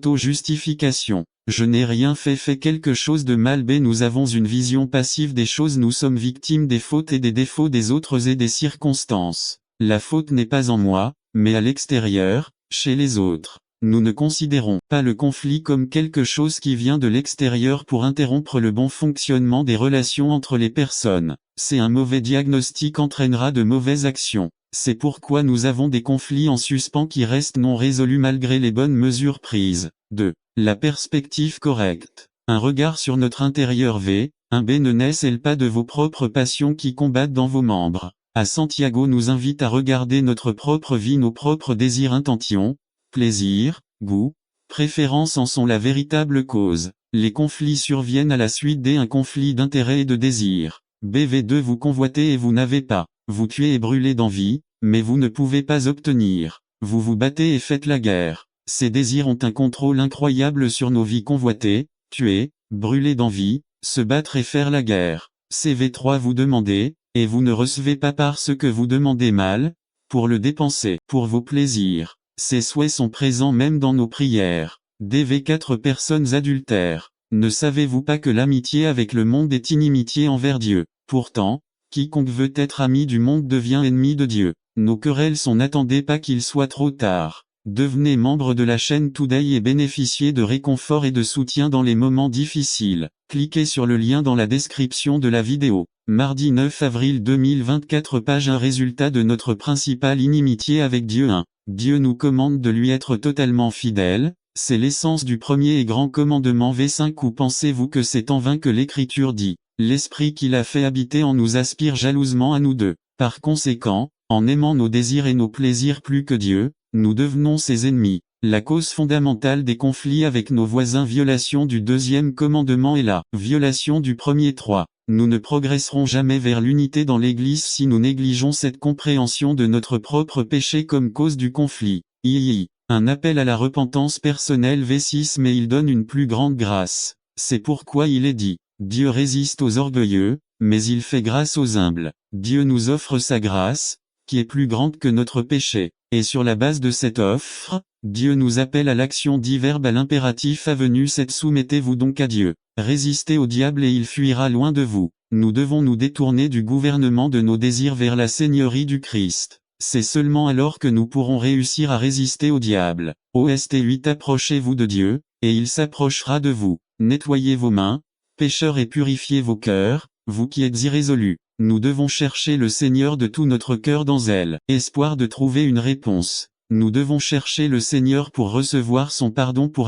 auto-justification. Je n'ai rien fait quelque chose de mal. B. Nous avons une vision passive des choses. Nous sommes victimes des fautes et des défauts des autres et des circonstances. La faute n'est pas en moi, mais à l'extérieur, chez les autres. Nous ne considérons pas le conflit comme quelque chose qui vient de l'extérieur pour interrompre le bon fonctionnement des relations entre les personnes. C'est un mauvais diagnostic entraînera de mauvaises actions. C'est pourquoi nous avons des conflits en suspens qui restent non résolus malgré les bonnes mesures prises. 2. La perspective correcte. Un regard sur notre intérieur. V. Un B. Ne naissent-elles pas de vos propres passions qui combattent dans vos membres? À Santiago nous invite à regarder notre propre vie, nos propres désirs, intentions, plaisir, goût, préférences en sont la véritable cause. Les conflits surviennent à la suite d'un conflit d'intérêts et de désirs. BV2 Vous convoitez et vous n'avez pas. Vous tuez et brûlez d'envie, mais vous ne pouvez pas obtenir. Vous vous battez et faites la guerre. Ces désirs ont un contrôle incroyable sur nos vies. Convoiter, tuer, brûler d'envie, se battre et faire la guerre. CV3 Vous demandez, et vous ne recevez pas parce que vous demandez mal, pour le dépenser, pour vos plaisirs. Ces souhaits sont présents même dans nos prières. DV4 Personnes adultères. Ne savez-vous pas que l'amitié avec le monde est inimitié envers Dieu? Pourtant, quiconque veut être ami du monde devient ennemi de Dieu. Nos querelles sont n'attendez pas qu'il soit trop tard. Devenez membre de la chaîne Today et bénéficiez de réconfort et de soutien dans les moments difficiles. Cliquez sur le lien dans la description de la vidéo. Mardi 9 avril 2024 Page 1 Résultat de notre principale inimitié avec Dieu 1. Dieu nous commande de lui être totalement fidèles, c'est l'essence du premier et grand commandement. V5 Ou pensez-vous que c'est en vain que l'Écriture dit, l'Esprit qu'il a fait habiter en nous aspire jalousement à nous deux. Par conséquent, en aimant nos désirs et nos plaisirs plus que Dieu, nous devenons ses ennemis. La cause fondamentale des conflits avec nos voisins. Violation du deuxième commandement et la violation du premier. 3. Nous ne progresserons jamais vers l'unité dans l'Église si nous négligeons cette compréhension de notre propre péché comme cause du conflit. Un appel à la repentance personnelle. V6 Mais il donne une plus grande grâce. C'est pourquoi il est dit, Dieu résiste aux orgueilleux, mais il fait grâce aux humbles. Dieu nous offre sa grâce, qui est plus grande que notre péché. Et sur la base de cette offre, Dieu nous appelle à l'action. Dit verbe à l'impératif avenu 7 Soumettez-vous donc à Dieu. Résistez au diable et il fuira loin de vous. Nous devons nous détourner du gouvernement de nos désirs vers la seigneurie du Christ. C'est seulement alors que nous pourrons réussir à résister au diable. OST 8 Approchez-vous de Dieu, et il s'approchera de vous. Nettoyez vos mains, pécheurs, et purifiez vos cœurs, vous qui êtes irrésolus. Nous devons chercher le Seigneur de tout notre cœur dans zèle, espoir de trouver une réponse. Nous devons chercher le Seigneur pour recevoir son pardon, pour